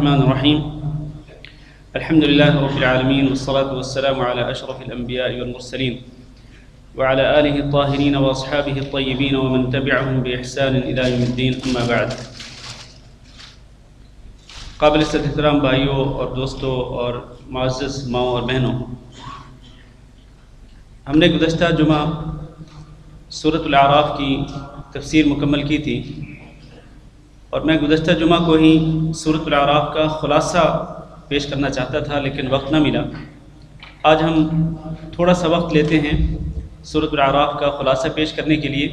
الرحمن الرحیم الحمد للہ رب العالمین والصلاة والسلام علی اشرف الانبیاء والمرسلین وعلى آلہ الطاہرین واصحابہ الطیبین ومن تبعهم بإحسان الى یوم الدین اما بعد۔ قابل احترام بھائیوں اور دوستوں اور معزز ماؤں اور بہنوں، ہم نے گزشتہ جمعہ سورۃ الاعراف کی تفسیر مکمل کی تھی، اور میں گزشتہ جمعہ کو ہی سورۃ الاعراف کا خلاصہ پیش کرنا چاہتا تھا لیکن وقت نہ ملا۔ آج ہم تھوڑا سا وقت لیتے ہیں سورۃ الاعراف کا خلاصہ پیش کرنے کے لیے،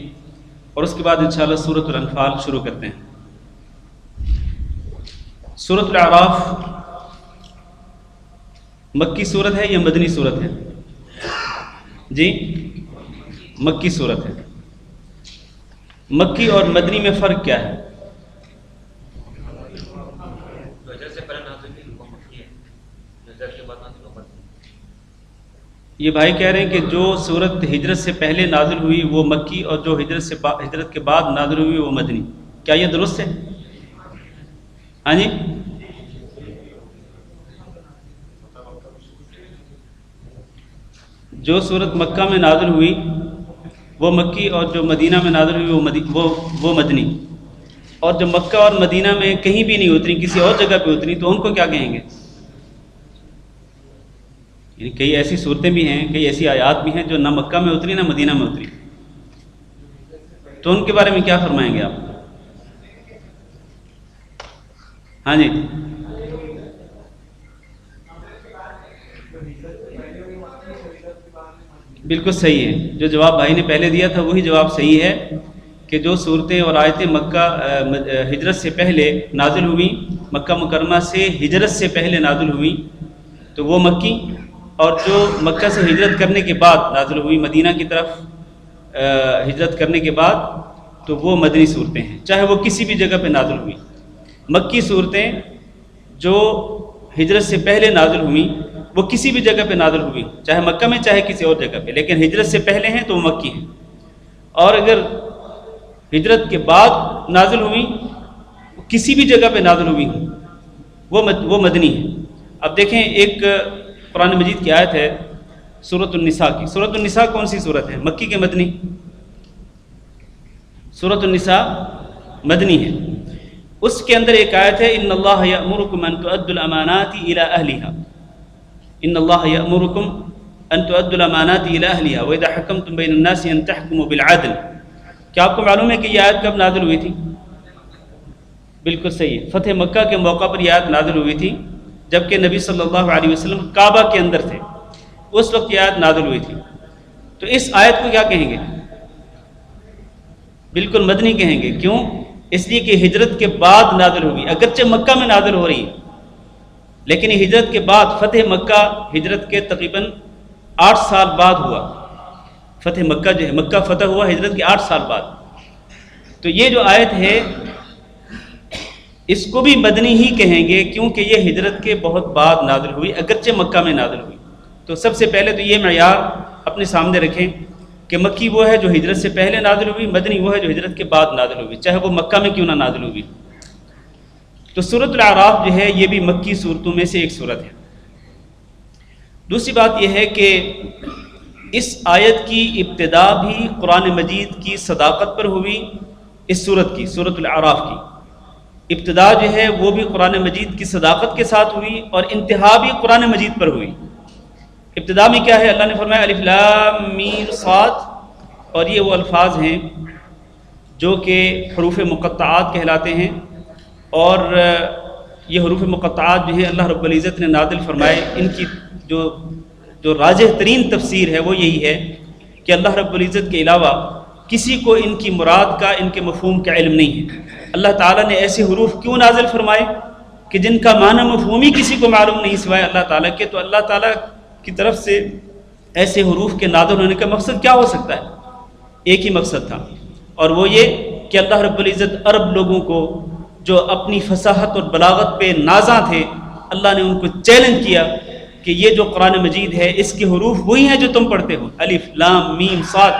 اور اس کے بعد انشاءاللہ سورۃ الانفال شروع کرتے ہیں۔ سورۃ الاعراف مکی سورت ہے یا مدنی سورت ہے؟ جی مکی سورت ہے۔ مکی اور مدنی میں فرق کیا ہے؟ یہ بھائی کہہ رہے ہیں کہ جو سورت ہجرت سے پہلے نازل ہوئی وہ مکی، اور جو ہجرت کے بعد نازل ہوئی وہ مدنی، کیا یہ درست ہے؟ ہاں جی، جو سورت مکہ میں نازل ہوئی وہ مکی، اور جو مدینہ میں نازل ہوئی وہ مدنی، اور جو مکہ اور مدینہ میں کہیں بھی نہیں اتری، کسی اور جگہ پہ اتری، تو ان کو کیا کہیں گے؟ یعنی کئی ایسی صورتیں بھی ہیں، کئی ایسی آیات بھی ہیں جو نہ مکہ میں اتری نہ مدینہ میں اتری، تو ان کے بارے میں کیا فرمائیں گے آپ؟ ہاں جی، بالکل صحیح ہے۔ جو جواب بھائی نے پہلے دیا تھا وہی جواب صحیح ہے کہ جو صورتیں اور آیتیں مکہ ہجرت سے پہلے نازل ہوئی، مکہ مکرمہ سے ہجرت سے پہلے نازل ہوئی تو وہ مکی، اور جو مکہ سے ہجرت کرنے کے بعد نازل ہوئی مدینہ کی طرف ہجرت کرنے کے بعد تو وہ مدنی صورتیں ہیں، چاہے وہ کسی بھی جگہ پہ نازل ہوئی۔ مکی صورتیں جو ہجرت سے پہلے نازل ہوئیں وہ کسی بھی جگہ پہ نازل ہوئی، چاہے مکہ میں چاہے کسی اور جگہ پہ، لیکن ہجرت سے پہلے ہیں تو وہ مکی ہیں، اور اگر ہجرت کے بعد نازل ہوئی کسی بھی جگہ پہ نازل ہوئی وہ مدنی ہیں۔ اب دیکھیں، ایک قرآن مجید کی آیت ہے سورۃ النساء کی۔ سورۃ النساء کون سی صورت ہے؟ مکی کے مدنی؟ سورۃ النساء مدنی ہے۔ اس کے اندر ایک آیت ہے ان اللہ یأمرکم ان تؤدوا الامانات الی اہلھا، ان اللہ یأمرکم ان تؤدوا الامانات الی اہلھا واذا حکمتم بین الناس ان تحکموا بالعدل۔ کیا آپ کو معلوم ہے کہ یہ آیت کب نازل ہوئی تھی؟ بالکل صحیح ہے، فتح مکہ کے موقع پر یہ آیت نازل ہوئی تھی، جبکہ نبی صلی اللہ علیہ وسلم کعبہ کے اندر تھے، اس وقت یہ آیت نازل ہوئی تھی۔ تو اس آیت کو کیا کہیں گے؟ بالکل مدنی کہیں گے۔ کیوں؟ اس لیے کہ ہجرت کے بعد نازل ہوئی، اگرچہ مکہ میں نازل ہو رہی ہے لیکن یہ ہجرت کے بعد، فتح مکہ ہجرت کے تقریباً 8 سال بعد ہوا۔ فتح مکہ جو ہے، مکہ فتح ہوا ہجرت کے 8 سال بعد۔ تو یہ جو آیت ہے اس کو بھی مدنی ہی کہیں گے، کیونکہ یہ ہجرت کے بہت بعد نازل ہوئی، اگرچہ مکہ میں نازل ہوئی۔ تو سب سے پہلے تو یہ معیار اپنے سامنے رکھیں کہ مکی وہ ہے جو ہجرت سے پہلے نازل ہوئی، مدنی وہ ہے جو ہجرت کے بعد نازل ہوئی، چاہے وہ مکہ میں کیوں نہ نازل ہوئی۔ تو سورۃ الاعراف جو ہے یہ بھی مکی صورتوں میں سے ایک صورت ہے۔ دوسری بات یہ ہے کہ اس آیت کی ابتدا بھی قرآن مجید کی صداقت پر ہوئی، اس صورت کی، سورۃ الاعراف کی ابتدا جو ہے وہ بھی قرآن مجید کی صداقت کے ساتھ ہوئی، اور انتہا بھی قرآن مجید پر ہوئی۔ ابتدا میں کیا ہے؟ اللہ نے فرمایا الف لام میم صاد، اور یہ وہ الفاظ ہیں جو کہ حروف مقطعات کہلاتے ہیں، اور یہ حروف مقطعات جو ہیں اللہ رب العزت نے نازل فرمائے۔ ان کی جو راجح ترین تفسیر ہے وہ یہی ہے کہ اللہ رب العزت کے علاوہ کسی کو ان کی مراد کا، ان کے مفہوم کا علم نہیں ہے۔ اللہ تعالیٰ نے ایسے حروف کیوں نازل فرمائے کہ جن کا معنی مفہوم ہی کسی کو معلوم نہیں سوائے اللہ تعالیٰ کے، تو اللہ تعالیٰ کی طرف سے ایسے حروف کے نازل ہونے کا مقصد کیا ہو سکتا ہے؟ ایک ہی مقصد تھا، اور وہ یہ کہ اللہ رب العزت عرب لوگوں کو جو اپنی فصاحت اور بلاغت پہ نازاں تھے، اللہ نے ان کو چیلنج کیا کہ یہ جو قرآن مجید ہے اس کے حروف وہی ہیں جو تم پڑھتے ہو، الف لام میم صاد،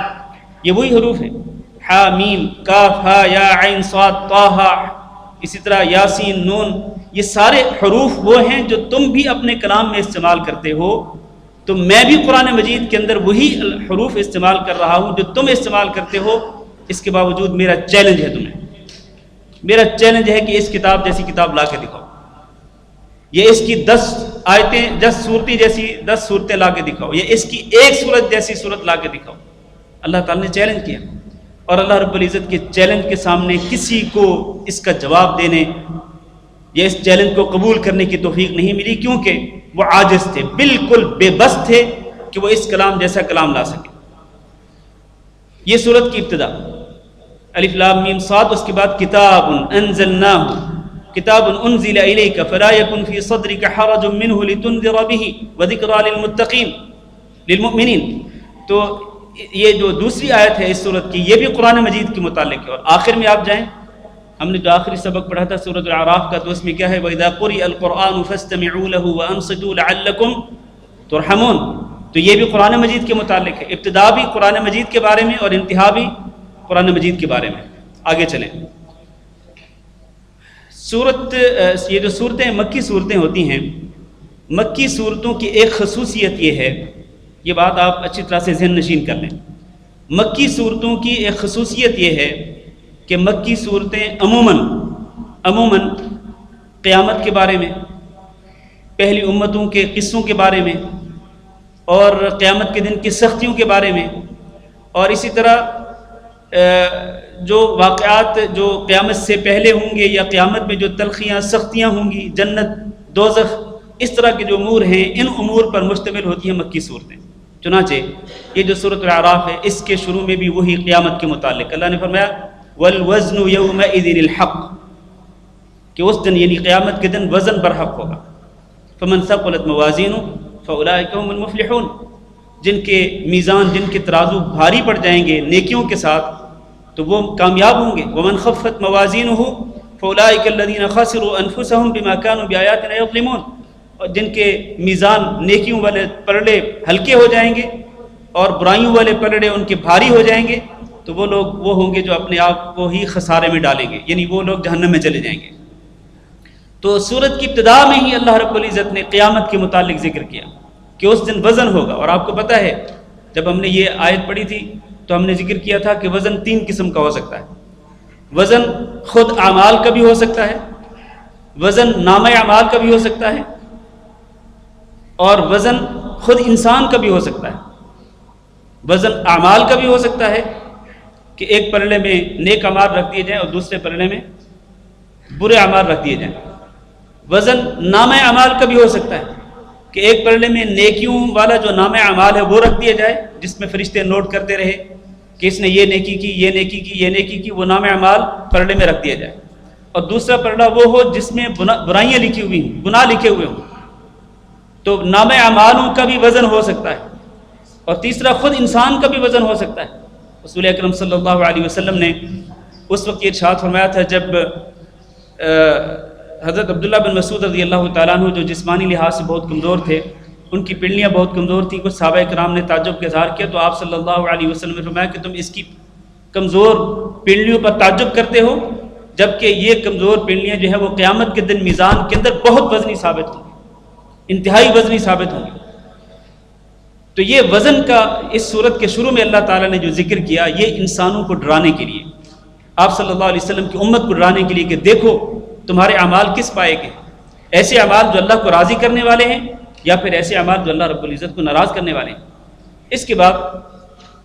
یہ وہی حروف ہیں، حامیم کاف ہا یا عین صاد طہ، اسی طرح یاسین نون، یہ سارے حروف وہ ہیں جو تم بھی اپنے کلام میں استعمال کرتے ہو، تو میں بھی قرآن مجید کے اندر وہی حروف استعمال کر رہا ہوں جو تم استعمال کرتے ہو۔ اس کے باوجود میرا چیلنج ہے تمہیں، میرا چیلنج ہے کہ اس کتاب جیسی کتاب لا کے دکھاؤ، یہ اس کی 10 آیتیں 10 صورتیں جیسی 10 صورتیں لا کے دکھاؤ، یا اس کی ایک صورت جیسی صورت لا کے دکھاؤ۔ اللہ تعالیٰ نے چیلنج کیا، اور اللہ رب العزت کے چیلنج کے سامنے کسی کو اس کا جواب دینے یا اس چیلنج کو قبول کرنے کی توفیق نہیں ملی، کیونکہ وہ عاجز تھے، بالکل بے بس تھے کہ وہ اس کلام جیسا کلام لا سکے۔ یہ سورت کی ابتدا الف لام میم صاد، اس کے بعد کتاب انزلناہ، کتاب انزل الیک فلا یکن فی صدرک حرج منہ لتنذر بہ وذکری للمتقین للمؤمنین۔ تو یہ جو دوسری آیت ہے اس سورت کی، یہ بھی قرآن مجید کے متعلق ہے۔ اور آخر میں آپ جائیں، ہم نے جو آخری سبق پڑھا تھا سورۃ الاعراف کا، تو اس میں کیا ہے؟ وَإِذَا قُرِئَ الْقُرْآنُ فَاسْتَمِعُوا لَهُ وَأَنصِتُوا لَعَلَّكُمْ تُرْحَمُونَ۔ تو یہ بھی قرآن مجید کے متعلق ہے، ابتدا بھی قرآن مجید کے بارے میں اور انتہا بھی قرآن مجید کے بارے میں۔ آگے چلیں، یہ جو صورتیں مکی صورتیں ہوتی ہیں، مکی صورتوں کی ایک خصوصیت یہ ہے، یہ بات آپ اچھی طرح سے ذہن نشین کر لیں، مکی صورتوں کی ایک خصوصیت یہ ہے کہ مکی صورتیں عموماً قیامت کے بارے میں، پہلی امتوں کے قصوں کے بارے میں، اور قیامت کے دن کی سختیوں کے بارے میں، اور اسی طرح جو واقعات جو قیامت سے پہلے ہوں گے یا قیامت میں جو تلخیاں سختیاں ہوں گی، جنت دوزخ، اس طرح کے جو امور ہیں، ان امور پر مشتمل ہوتی ہیں مکی صورتیں۔ چنانچہ یہ جو سورۃ الاعراف ہے، اس کے شروع میں بھی وہی قیامت کے متعلق اللہ نے فرمایا والوزن یومئذ الحق، کہ اس دن یعنی قیامت کے دن وزن برحق ہوگا۔ فمن ثقلت موازینہ فاولئک هم المفلحون، جن کے میزان، جن کے ترازو بھاری پڑ جائیں گے نیکیوں کے ساتھ تو وہ کامیاب ہوں گے۔ ومن خفت موازینہ فاولئک الذین خسروا انفسهم بما كانوا بآیاتنا یظلمون، اور جن کے میزان نیکیوں والے پلڑے ہلکے ہو جائیں گے اور برائیوں والے پلڑے ان کے بھاری ہو جائیں گے، تو وہ لوگ وہ ہوں گے جو اپنے آپ کو ہی خسارے میں ڈالیں گے، یعنی وہ لوگ جہنم میں چلے جائیں گے۔ تو سورت کی ابتدا میں ہی اللہ رب العزت نے قیامت کے متعلق ذکر کیا کہ اس دن وزن ہوگا۔ اور آپ کو پتہ ہے جب ہم نے یہ آیت پڑھی تھی تو ہم نے ذکر کیا تھا کہ وزن 3 قسم کا ہو سکتا ہے۔ وزن خود اعمال کا بھی ہو سکتا ہے، وزن نامہ اعمال کا بھی ہو سکتا ہے، اور وزن خود انسان کا بھی ہو سکتا ہے۔ وزن اعمال کا بھی ہو سکتا ہے کہ ایک پلڑے میں نیک اعمال رکھ دیے جائیں اور دوسرے پلڑے میں برے اعمال رکھ دیے جائیں۔ وزن نامہ اعمال کا بھی ہو سکتا ہے کہ ایک پلڑے میں نیکیوں والا جو نامہ اعمال ہے وہ رکھ دیا جائے، جس میں فرشتے نوٹ کرتے رہے کہ اس نے یہ نیکی کی، یہ نیکی کی، یہ نیکی کی، وہ نامہ اعمال پلڑے میں رکھ دیا جائے۔ اور دوسرا پلڑا وہ ہو جس میں برائیاں لکھی ہوئی ہوں، گناہ لکھے ہوئے ہوں، تو نامہ اعمالوں کا بھی وزن ہو سکتا ہے۔ اور تیسرا خود انسان کا بھی وزن ہو سکتا ہے۔ رسول اکرم صلی اللہ علیہ وسلم نے اس وقت یہ ارشاد فرمایا تھا جب حضرت عبداللہ بن مسعود رضی اللہ تعالیٰ عنہ جو جسمانی لحاظ سے بہت کمزور تھے، ان کی پنڈلیاں بہت کمزور تھیں، کچھ صحابہ کرام نے تعجب کا اظہار کیا تو آپ صلی اللہ علیہ وسلم نے فرمایا کہ تم اس کی کمزور پنڈلیوں پر تعجب کرتے ہو، جبکہ یہ کمزور پنڈلیاں جو ہے وہ قیامت کے دن میزان کے اندر بہت وزنی ثابت ہوں گی، انتہائی وزنی ثابت ہوں گی۔ تو یہ وزن کا اس صورت کے شروع میں اللہ تعالیٰ نے جو ذکر کیا، یہ انسانوں کو ڈرانے کے لیے، آپ صلی اللہ علیہ وسلم کی امت کو ڈرانے کے لیے کہ دیکھو تمہارے اعمال کس پائے کے، ایسے اعمال جو اللہ کو راضی کرنے والے ہیں یا پھر ایسے اعمال جو اللہ رب العزت کو ناراض کرنے والے ہیں۔ اس کے بعد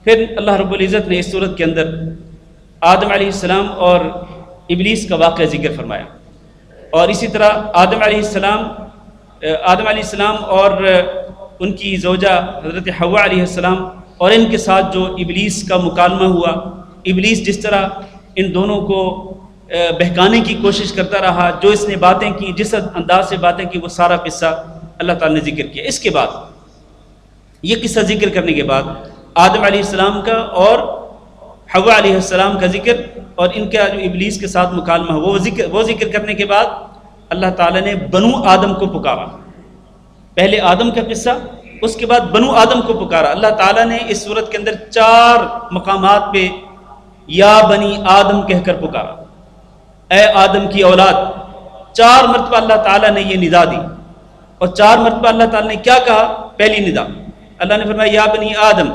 پھر اللہ رب العزت نے اس صورت کے اندر آدم علیہ السلام اور ابلیس کا واقعہ ذکر فرمایا، اور اسی طرح آدم علیہ السلام اور ان کی زوجہ حضرت حوا علیہ السلام اور ان کے ساتھ جو ابلیس کا مکالمہ ہوا، ابلیس جس طرح ان دونوں کو بہکانے کی کوشش کرتا رہا، جو اس نے باتیں کی، جس انداز سے باتیں کی، وہ سارا قصہ اللہ تعالیٰ نے ذکر کیا۔ اس کے بعد یہ قصہ ذکر کرنے کے بعد آدم علیہ السلام کا اور حوا علیہ السلام کا ذکر اور ان کا جو ابلیس کے ساتھ مکالمہ وہ ذکر کرنے کے بعد اللہ تعالیٰ نے بنو آدم کو پکارا۔ پہلے آدم کا قصہ، اس کے بعد بنو آدم کو پکارا۔ اللہ تعالیٰ نے اس صورت کے اندر 4 مقامات پہ یا بنی آدم کہہ کر پکارا، اے آدم کی اولاد، 4 مرتبہ اللہ تعالیٰ نے یہ ندا دی. اور 4 مرتبہ اللہ تعالیٰ نے کیا کہا؟ پہلی ندا اللہ نے فرمایا یا بنی آدم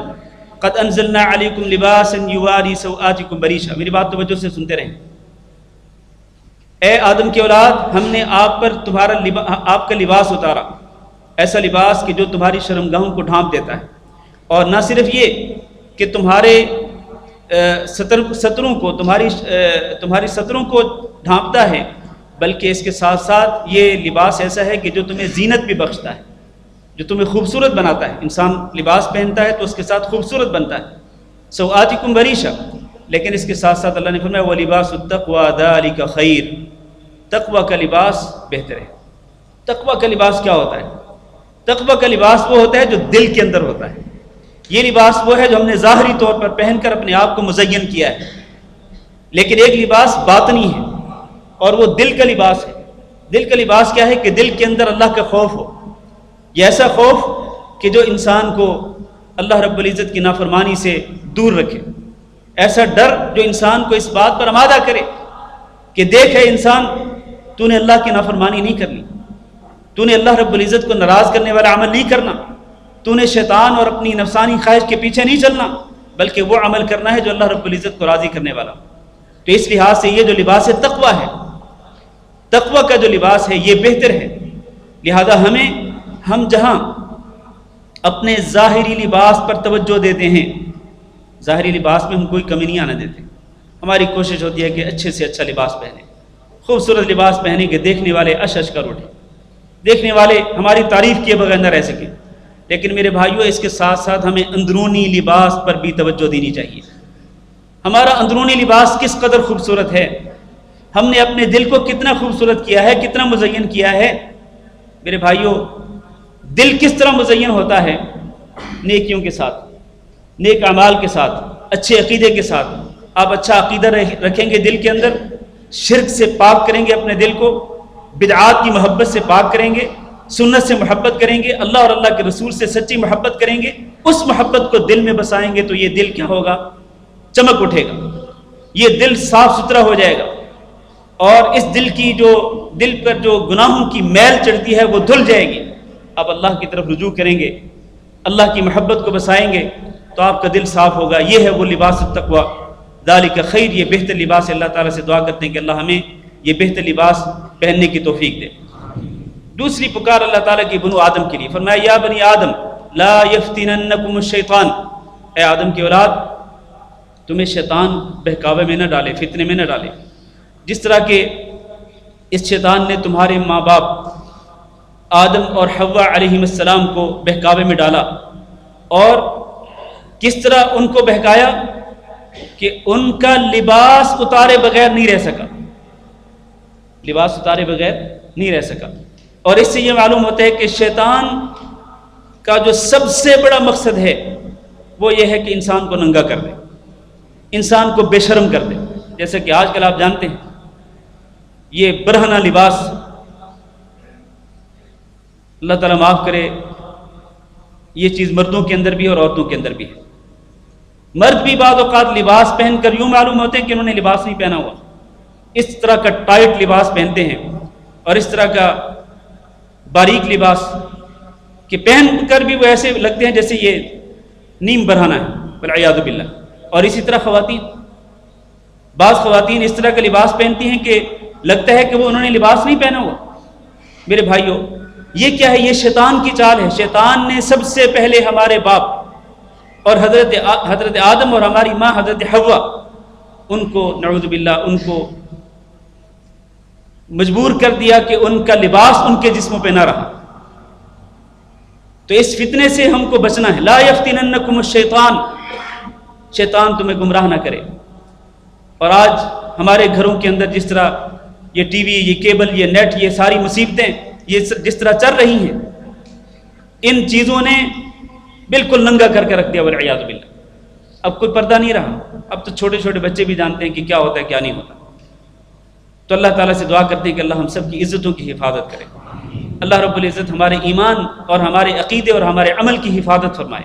قد انزلنا علیکم لباسا یواری سوآتکم بریشا. میری بات توجہ سے سنتے رہیں. اے آدم کی اولاد، ہم نے آپ پر آپ کا لباس اتارا، ایسا لباس کہ جو تمہاری شرمگاہوں کو ڈھانپ دیتا ہے. اور نہ صرف یہ کہ تمہارے ستروں کو تمہاری ستروں کو ڈھانپتا ہے، بلکہ اس کے ساتھ ساتھ یہ لباس ایسا ہے کہ جو تمہیں زینت بھی بخشتا ہے، جو تمہیں خوبصورت بناتا ہے. انسان لباس پہنتا ہے تو اس کے ساتھ خوبصورت بنتا ہے. سوآتکم بریشا. لیکن اس کے ساتھ ساتھ اللہ نے فرمایا وَلِبَاسُ التَّقْوَىٰ ذَلِكَ خَيْرٌ. تقوی کا لباس بہتر ہے. تقوی کا لباس کیا ہوتا ہے؟ تقوی کا لباس وہ ہوتا ہے جو دل کے اندر ہوتا ہے. یہ لباس وہ ہے جو ہم نے ظاہری طور پر پہن کر اپنے آپ کو مزین کیا ہے. لیکن ایک لباس باطنی ہے اور وہ دل کا لباس ہے. دل کا لباس کیا ہے؟ کہ دل کے اندر اللہ کا خوف ہو. یہ ایسا خوف کہ جو انسان کو اللہ رب العزت کی نافرمانی سے دور رکھے. ایسا ڈر جو انسان کو اس بات پر آمادہ کرے کہ دیکھ ہے انسان، تو نے اللہ کی نافرمانی نہیں کرنی، تو نے اللہ رب العزت کو ناراض کرنے والا عمل نہیں کرنا، تو نے شیطان اور اپنی نفسانی خواہش کے پیچھے نہیں چلنا، بلکہ وہ عمل کرنا ہے جو اللہ رب العزت کو راضی کرنے والا. تو اس لحاظ سے یہ جو لباس تقوی ہے، تقوی کا جو لباس ہے یہ بہتر ہے. لہذا ہم جہاں اپنے ظاہری لباس پر توجہ دیتے ہیں، ظاہری لباس میں ہم کوئی کمی نہیں آنے دیتے. ہماری کوشش ہوتی ہے کہ اچھے سے اچھا لباس پہنیں، خوبصورت لباس پہنیں کہ دیکھنے والے اش اش کر اٹھیں، دیکھنے والے ہماری تعریف کیے بغیر نہ رہ سکیں. لیکن میرے بھائیوں، اس کے ساتھ ساتھ ہمیں اندرونی لباس پر بھی توجہ دینی چاہیے. ہمارا اندرونی لباس کس قدر خوبصورت ہے، ہم نے اپنے دل کو کتنا خوبصورت کیا ہے، کتنا مزین کیا ہے. میرے بھائیوں، دل کس طرح مزین ہوتا ہے؟ نیکیوں کے ساتھ، نیک اعمال کے ساتھ، اچھے عقیدے کے ساتھ. آپ اچھا عقیدہ رکھیں گے دل کے اندر، شرک سے پاک کریں گے اپنے دل کو، بدعات کی محبت سے پاک کریں گے، سنت سے محبت کریں گے، اللہ اور اللہ کے رسول سے سچی محبت کریں گے. اس محبت کو دل میں بسائیں گے تو یہ دل کیا ہوگا؟ چمک اٹھے گا. یہ دل صاف ستھرا ہو جائے گا اور اس دل پر جو گناہوں کی میل چڑھتی ہے وہ دھل جائے گی. آپ اللہ کی طرف رجوع کریں گے، اللہ کی محبت کو بسائیں گے تو آپ کا دل صاف ہوگا. یہ ہے وہ لباس التقویٰ ذالک خیر. یہ بہتر لباس ہے. اللہ تعالیٰ سے دعا کرتے ہیں کہ اللہ ہمیں یہ بہتر لباس پہننے کی توفیق دے. دوسری پکار اللہ تعالیٰ کی بنو آدم کے لیے، فرمایا یا بنی آدم لا یفتننکم الشیطان. اے آدم کی اولاد، تمہیں شیطان بہکاوے میں نہ ڈالے، فتنے میں نہ ڈالے. جس طرح کہ اس شیطان نے تمہارے ماں باپ آدم اور حوا علیہ السلام کو بہکاوے میں ڈالا، اور کس طرح ان کو بہکایا کہ ان کا لباس اتارے بغیر نہیں رہ سکا. لباس اتارے بغیر نہیں رہ سکا. اور اس سے یہ معلوم ہوتا ہے کہ شیطان کا جو سب سے بڑا مقصد ہے وہ یہ ہے کہ انسان کو ننگا کر دے، انسان کو بے شرم کر دے. جیسے کہ آج کل آپ جانتے ہیں یہ برہنہ لباس، اللہ تعالیٰ معاف کرے، یہ چیز مردوں کے اندر بھی اور عورتوں کے اندر بھی ہے. مرد بھی بعض اوقات لباس پہن کر یوں معلوم ہوتے ہیں کہ انہوں نے لباس نہیں پہنا ہوا. اس طرح کا ٹائٹ لباس پہنتے ہیں اور اس طرح کا باریک لباس کہ پہن کر بھی وہ ایسے لگتے ہیں جیسے یہ نیم برہنہ ہے، والعیاذ باللہ. اور اسی طرح بعض خواتین اس طرح کا لباس پہنتی ہیں کہ لگتا ہے کہ وہ انہوں نے لباس نہیں پہنا ہوا. میرے بھائیوں، یہ کیا ہے؟ یہ شیطان کی چال ہے. شیطان نے سب سے پہلے ہمارے باپ اور حضرت آدم اور ہماری ماں حضرت حوا، ان کو نعوذ باللہ ان کو مجبور کر دیا کہ ان کا لباس ان کے جسموں پہ نہ رہا. تو اس فتنے سے ہم کو بچنا ہے. لا یفتننکم الشیطان. شیطان تمہیں گمراہ نہ کرے. اور آج ہمارے گھروں کے اندر جس طرح یہ ٹی وی، یہ کیبل، یہ نیٹ، یہ ساری مصیبتیں یہ جس طرح چل رہی ہیں، ان چیزوں نے بالکل ننگا کر کے رکھ دیا والعیاذ باللہ. اب کوئی پردہ نہیں رہا. اب تو چھوٹے چھوٹے بچے بھی جانتے ہیں کہ کیا ہوتا ہے کیا نہیں ہوتا. تو اللہ تعالیٰ سے دعا کرتے ہیں کہ اللہ ہم سب کی عزتوں کی حفاظت کرے. اللہ رب العزت ہمارے ایمان اور ہمارے عقیدے اور ہمارے عمل کی حفاظت فرمائے.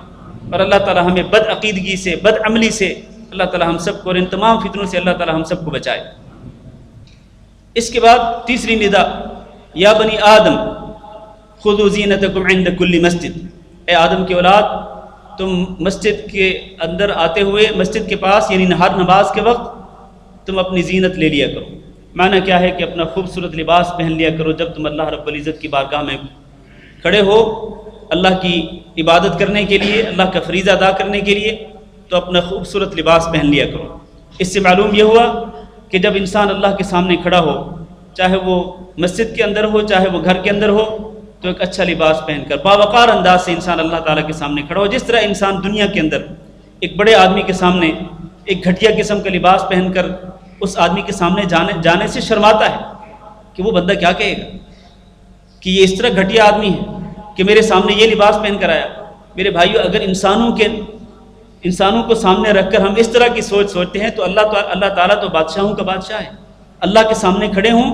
اور اللہ تعالیٰ ہمیں بد عقیدگی سے، بد عملی سے اللہ تعالیٰ ہم سب کو، اور ان تمام فتنوں سے اللہ تعالیٰ ہم سب کو بچائے. اس کے بعد تیسری ندا، یا بنی آدم خذوا زینتکم عند کل مسجد، اے آدم کی اولاد تم مسجد کے اندر آتے ہوئے مسجد کے پاس یعنی ہر نماز کے وقت تم اپنی زینت لے لیا کرو۔ معنی کیا ہے کہ اپنا خوبصورت لباس پہن لیا کرو جب تم اللہ رب العزت کی بارگاہ میں کھڑے ہو اللہ کی عبادت کرنے کے لیے، اللہ کا فریضہ ادا کرنے کے لیے، تو اپنا خوبصورت لباس پہن لیا کرو۔ اس سے معلوم یہ ہوا کہ جب انسان اللہ کے سامنے کھڑا ہو، چاہے وہ مسجد کے اندر ہو چاہے وہ گھر کے اندر ہو، تو ایک اچھا لباس پہن کر باوقار انداز سے انسان اللہ تعالیٰ کے سامنے کھڑا ہو۔ جس طرح انسان دنیا کے اندر ایک بڑے آدمی کے سامنے ایک گھٹیا قسم کا لباس پہن کر اس آدمی کے سامنے جانے سے شرماتا ہے کہ وہ بندہ کیا کہے گا کہ یہ اس طرح گھٹیا آدمی ہے کہ میرے سامنے یہ لباس پہن کر آیا۔ میرے بھائیو، اگر انسانوں کو سامنے رکھ کر ہم اس طرح کی سوچتے ہیں تو اللہ تعالیٰ تو بادشاہوں کا بادشاہ ہے۔ اللہ کے سامنے کھڑے ہوں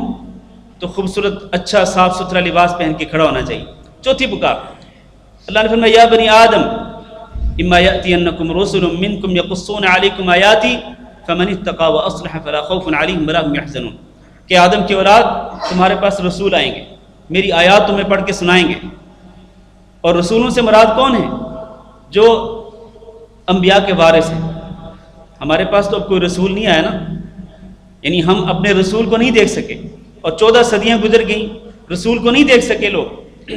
تو خوبصورت اچھا صاف ستھرا لباس پہن کے کھڑا ہونا چاہیے۔ چوتھی پکار، اللہ نے فرمایا یا بنی آدم اما یأتینکم رسل منکم یقصون علیکم آیاتی فمن اتقى واصلح فلا خوف علیہم ولا هم یحزنون، کہ آدم کی اولاد تمہارے پاس رسول آئیں گے، میری آیات تمہیں پڑھ کے سنائیں گے۔ اور رسولوں سے مراد کون ہیں؟ جو انبیاء کے وارث ہیں۔ ہمارے پاس تو اب کوئی رسول نہیں آیا نا، یعنی ہم اپنے رسول کو نہیں دیکھ سکے، اور 14 صدیاں گزر گئیں رسول کو نہیں دیکھ سکے لوگ،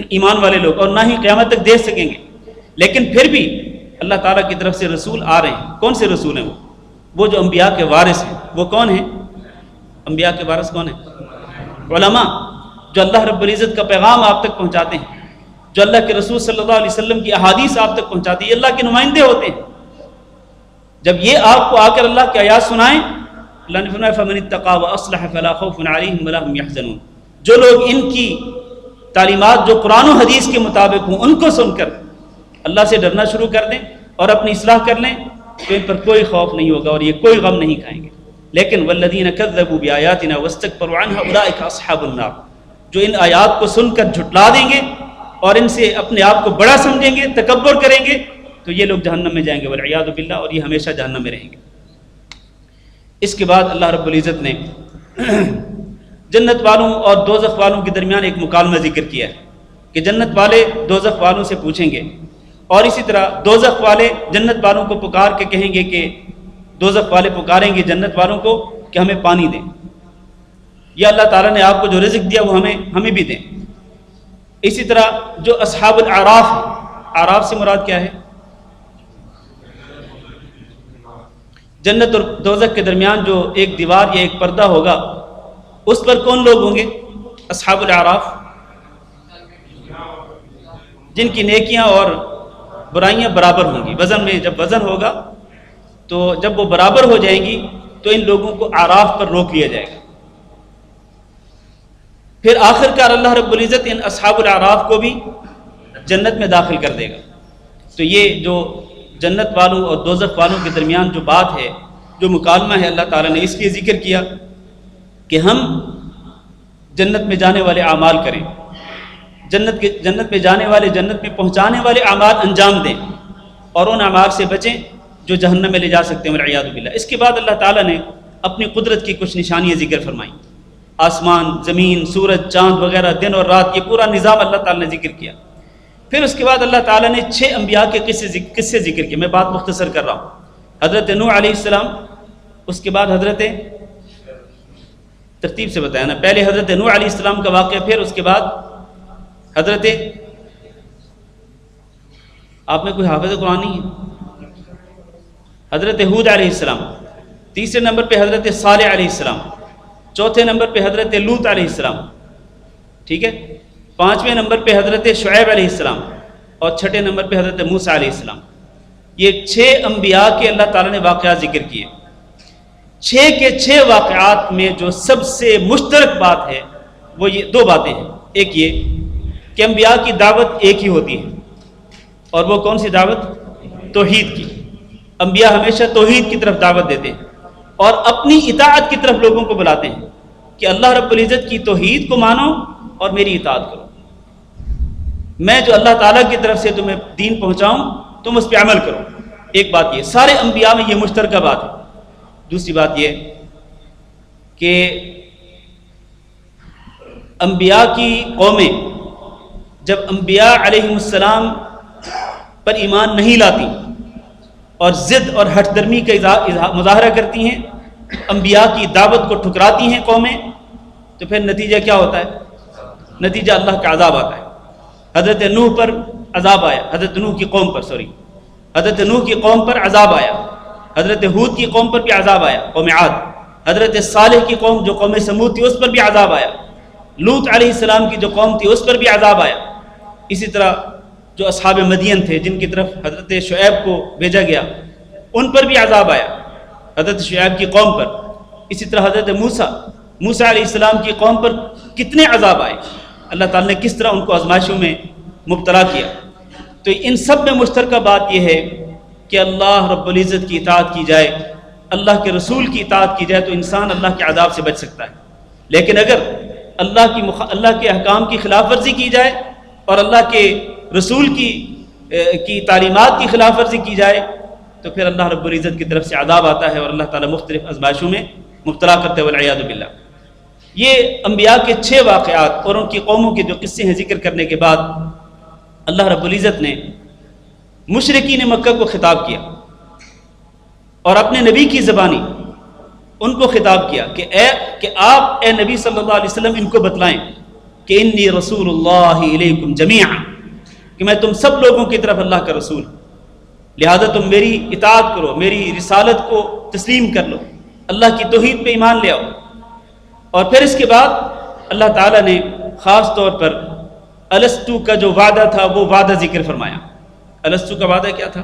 ایمان والے لوگ، اور نہ ہی قیامت تک دیکھ سکیں گے۔ لیکن پھر بھی اللہ تعالیٰ کی طرف سے رسول آ رہے ہیں۔ کون سے رسول ہیں؟ وہ جو انبیاء کے وارث ہیں۔ وہ کون ہیں انبیاء کے وارث؟ کون ہیں؟ علماء، جو اللہ رب العزت کا پیغام آپ تک پہنچاتے ہیں، جو اللہ کے رسول صلی اللہ علیہ وسلم کی احادیث آپ تک پہنچاتی ہے، یہ اللہ کے نمائندے ہوتے ہیں۔ جب یہ آپ کو آ کر اللہ کی آیات سنائیں، اللہ نے فرمایا فمن اتقى واصلح فلا خوف علیہم ولا هم یحزنون، جو لوگ ان کی تعلیمات جو قرآن و حدیث کے مطابق ہوں ان کو سن کر اللہ سے ڈرنا شروع کر دیں اور اپنی اصلاح کر لیں تو ان پر کوئی خوف نہیں ہوگا اور یہ کوئی غم نہیں کھائیں گے۔ لیکن والذین کذبوا بآیاتنا واستکبروا عنها اولئک اصحاب النار، جو ان آیات کو سن کر جھٹلا دیں گے اور ان سے اپنے آپ کو بڑا سمجھیں گے، تکبر کریں گے، تو یہ لوگ جہنم میں جائیں گے والعیاذ باللہ، اور یہ ہمیشہ جہنم میں رہیں گے۔ اس کے بعد اللہ رب العزت نے جنت والوں اور دوزخ والوں کے درمیان ایک مکالمہ ذکر کیا ہے کہ جنت والے دوزخ والوں سے پوچھیں گے، اور اسی طرح دوزخ والے جنت والوں کو پکار کے کہیں گے کہ دوزخ والے پکاریں گے جنت والوں کو کہ ہمیں پانی دیں، یا اللہ تعالیٰ نے آپ کو جو رزق دیا وہ ہمیں بھی دیں۔ اسی طرح جو اصحاب الاعراف ہیں، اعراف سے مراد کیا ہے؟ جنت اور دوزخ کے درمیان جو ایک دیوار یا ایک پردہ ہوگا، اس پر کون لوگ ہوں گے؟ اصحاب الاعراف، جن کی نیکیاں اور برائیاں برابر ہوں گی۔ وزن میں جب وزن ہوگا تو جب وہ برابر ہو جائیں گی تو ان لوگوں کو اعراف پر روک لیا جائے گا۔ پھر آخر کار اللہ رب العزت ان اصحاب الاعراف کو بھی جنت میں داخل کر دے گا۔ تو یہ جو جنت والوں اور دوزخ والوں کے درمیان جو بات ہے، جو مکالمہ ہے، اللہ تعالیٰ نے اس لیے ذکر کیا کہ ہم جنت میں جانے والے اعمال کریں، جنت میں جانے والے، جنت میں پہنچانے والے اعمال انجام دیں، اور ان اعمال سے بچیں جو جہنم میں لے جا سکتے ہیں والعیاذ باللہ۔ اس کے بعد اللہ تعالیٰ نے اپنی قدرت کی کچھ نشانیاں ذکر فرمائیں، آسمان، زمین، سورج، چاند وغیرہ، دن اور رات، یہ پورا نظام اللہ تعالیٰ نے ذکر کیا۔ پھر اس کے بعد اللہ تعالیٰ نے 6 انبیاء کے قصے ذکر کیے۔ میں بات مختصر کر رہا ہوں۔ حضرت نوح علیہ السلام، اس کے بعد حضرت، ترتیب سے بتایا نا، پہلے حضرت نوح علیہ السلام کا واقعہ، پھر اس کے بعد حضرت، آپ میں کوئی حافظ قرآن نہیں ہے؟ حضرت ہود علیہ السلام، تیسرے نمبر پہ حضرت صالح علیہ السلام، چوتھے نمبر پہ حضرت لوط علیہ السلام، ٹھیک ہے، 5ویں نمبر پہ حضرت شعیب علیہ السلام، اور 6ٹھے نمبر پہ حضرت موسیٰ علیہ السلام۔ یہ 6 انبیاء کے اللہ تعالیٰ نے واقعات ذکر کیے۔ 6 کے 6 واقعات میں جو سب سے مشترک بات ہے وہ یہ 2 باتیں ہیں۔ ایک یہ کہ انبیاء کی دعوت ایک ہی ہوتی ہے، اور وہ کون سی دعوت؟ توحید کی۔ انبیاء ہمیشہ توحید کی طرف دعوت دیتے ہیں اور اپنی اطاعت کی طرف لوگوں کو بلاتے ہیں کہ اللہ رب العزت کی توحید کو مانو اور میری اطاعت کرو۔ میں جو اللہ تعالیٰ کی طرف سے تمہیں دین پہنچاؤں تم اس پہ عمل کرو۔ ایک بات یہ، سارے انبیاء میں یہ مشترکہ بات ہے۔ دوسری بات یہ کہ انبیاء کی قومیں جب انبیاء علیہم السلام پر ایمان نہیں لاتی اور ضد اور ہٹ درمی کا مظاہرہ کرتی ہیں، انبیاء کی دعوت کو ٹھکراتی ہیں قومیں، تو پھر نتیجہ کیا ہوتا ہے؟ نتیجہ اللہ کا عذاب آتا ہے۔ حضرت نوح پر عذاب آیا، حضرت نوح کی قوم پر حضرت نوح کی قوم پر عذاب آیا، حضرت ہود کی قوم پر بھی عذاب آیا، قوم عاد، حضرت صالح کی قوم جو قوم سمود تھی اس پر بھی عذاب آیا، لوط علیہ السلام کی جو قوم تھی اس پر بھی عذاب آیا، اسی طرح جو اصحاب مدین تھے جن کی طرف حضرت شعیب کو بھیجا گیا ان پر بھی عذاب آیا، حضرت شعیب کی قوم پر، اسی طرح حضرت موسیٰ علیہ السلام کی قوم پر کتنے عذاب آئے، اللہ تعالیٰ نے کس طرح ان کو آزمائشوں میں مبتلا کیا۔ تو ان سب میں مشترکہ بات یہ ہے کہ اللہ رب العزت کی اطاعت کی جائے، اللہ کے رسول کی اطاعت کی جائے تو انسان اللہ کے عذاب سے بچ سکتا ہے، لیکن اگر اللہ کے احکام کی خلاف ورزی کی جائے اور اللہ کے رسول کی تعلیمات کی خلاف ورزی کی جائے تو پھر اللہ رب العزت کی طرف سے عذاب آتا ہے اور اللہ تعالیٰ مختلف آزمائشوں میں مبتلا کرتے ہیں والعیاذ باللہ۔ یہ انبیاء کے 6 واقعات اور ان کی قوموں کے جو قصے ہیں ذکر کرنے کے بعد اللہ رب العزت نے مشرکین مکہ کو خطاب کیا اور اپنے نبی کی زبانی ان کو خطاب کیا کہ آپ اے نبی صلی اللہ علیہ وسلم ان کو بتلائیں کہ انی رسول اللہ الیکم جمیعا، کہ میں تم سب لوگوں کی طرف اللہ کا رسول ہوں، لہذا تم میری اطاعت کرو، میری رسالت کو تسلیم کر لو، اللہ کی توحید پہ ایمان لے آؤ۔ اور پھر اس کے بعد اللہ تعالیٰ نے خاص طور پر الستو کا جو وعدہ تھا وہ وعدہ ذکر فرمایا۔ الستو کا وعدہ کیا تھا؟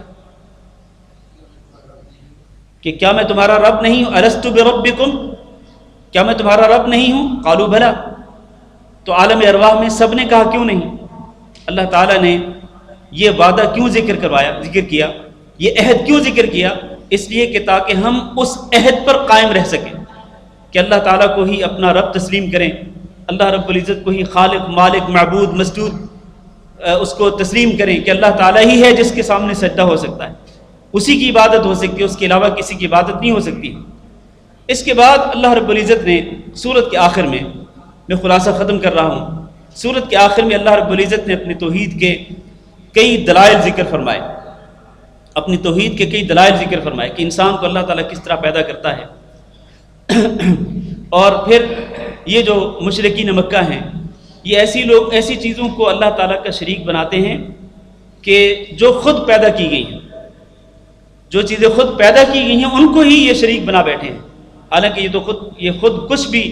کہ کیا میں تمہارا رب نہیں ہوں؟ الستو بربکم، کیا میں تمہارا رب نہیں ہوں؟ قالوا بھلا، تو عالم ارواح میں سب نے کہا کیوں نہیں؟ اللہ تعالیٰ نے یہ وعدہ کیوں ذکر کیا، یہ عہد کیوں ذکر کیا؟ اس لیے کہ تاکہ ہم اس عہد پر قائم رہ سکیں کہ اللہ تعالیٰ کو ہی اپنا رب تسلیم کریں، اللہ رب العزت کو ہی خالق، مالک، معبود، مسجود اس کو تسلیم کریں کہ اللہ تعالیٰ ہی ہے جس کے سامنے سجدہ ہو سکتا ہے، اسی کی عبادت ہو سکتی ہے، اس کے علاوہ کسی کی عبادت نہیں ہو سکتی۔ اس کے بعد اللہ رب العزت نے سورت کے آخر میں خلاصہ ختم کر رہا ہوں، سورت کے آخر میں اللہ رب العزت نے اپنی توحید کے کئی دلائل ذکر فرمائے، اپنی توحید کے کئی دلائل ذکر فرمائے کہ انسان کو اللہ تعالیٰ کس طرح پیدا کرتا ہے۔ اور پھر یہ جو مشرکین مکہ ہیں یہ ایسی چیزوں کو اللہ تعالیٰ کا شریک بناتے ہیں کہ جو خود پیدا کی گئی ہیں، جو چیزیں خود پیدا کی گئی ہیں ان کو ہی یہ شریک بنا بیٹھے ہیں، حالانکہ یہ خود کچھ بھی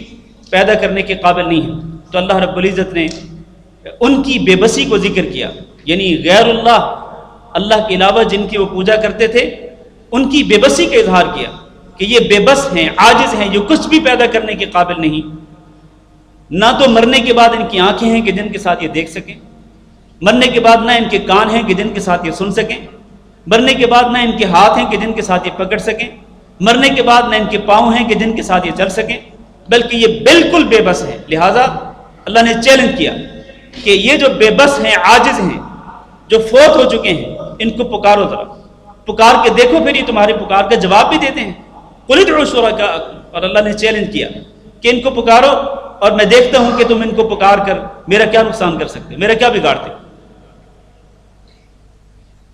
پیدا کرنے کے قابل نہیں ہے۔ تو اللہ رب العزت نے ان کی بے بسی کو ذکر کیا، یعنی غیر اللہ کے علاوہ جن کی وہ پوجا کرتے تھے ان کی بے بسی کا اظہار کیا کہ یہ بے بس ہیں، عاجز ہیں، یہ کچھ بھی پیدا کرنے کے قابل نہیں، نہ تو مرنے کے بعد ان کی آنکھیں ہیں کہ جن کے ساتھ یہ دیکھ سکیں، مرنے کے بعد نہ ان کے کان ہیں کہ جن کے ساتھ یہ سن سکیں، مرنے کے بعد نہ ان کے ہاتھ ہیں کہ جن کے ساتھ یہ پکڑ سکیں، مرنے کے بعد نہ ان کے پاؤں ہیں کہ جن کے ساتھ یہ چل سکیں، بلکہ یہ بالکل بے بس ہیں۔ لہٰذا اللہ نے چیلنج کیا کہ یہ جو بے بس ہیں، عاجز ہیں، جو فوت ہو چکے ہیں، ان کو پکارو ذرا، پکار کے دیکھو، پھر یہ تمہارے پکار کا جواب بھی دیتے ہیں۔ قل ادعوا شرکاءکم، اور اللہ نے چیلنج کیا کہ ان کو پکارو اور میں دیکھتا ہوں کہ تم ان کو پکار کر میرا کیا نقصان کر سکتے، میرا کیا بگاڑتے۔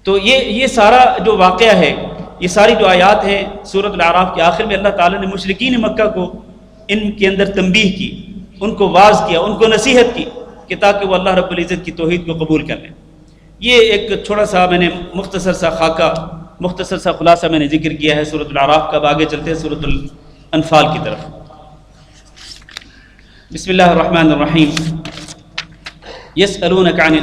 تو یہ سارا جو واقعہ ہے، یہ ساری جو آیات ہیں سورۃ الاعراف کے آخر میں اللہ تعالیٰ نے مشرکین مکہ کو ان کے اندر تنبیہ کی، ان کو واعظ کیا، ان کو نصیحت کی کہ تاکہ وہ اللہ رب العزت کی توحید کو قبول کر لیں۔ یہ ایک چھوٹا سا میں نے مختصر سا خلاصہ میں نے ذکر کیا ہے سورۃ الاعراف کا۔ اب آگے چلتے ہیں سورۃ الانفال کی طرف۔ بسم اللہ الرحمن الرحیم۔ یسألونک عن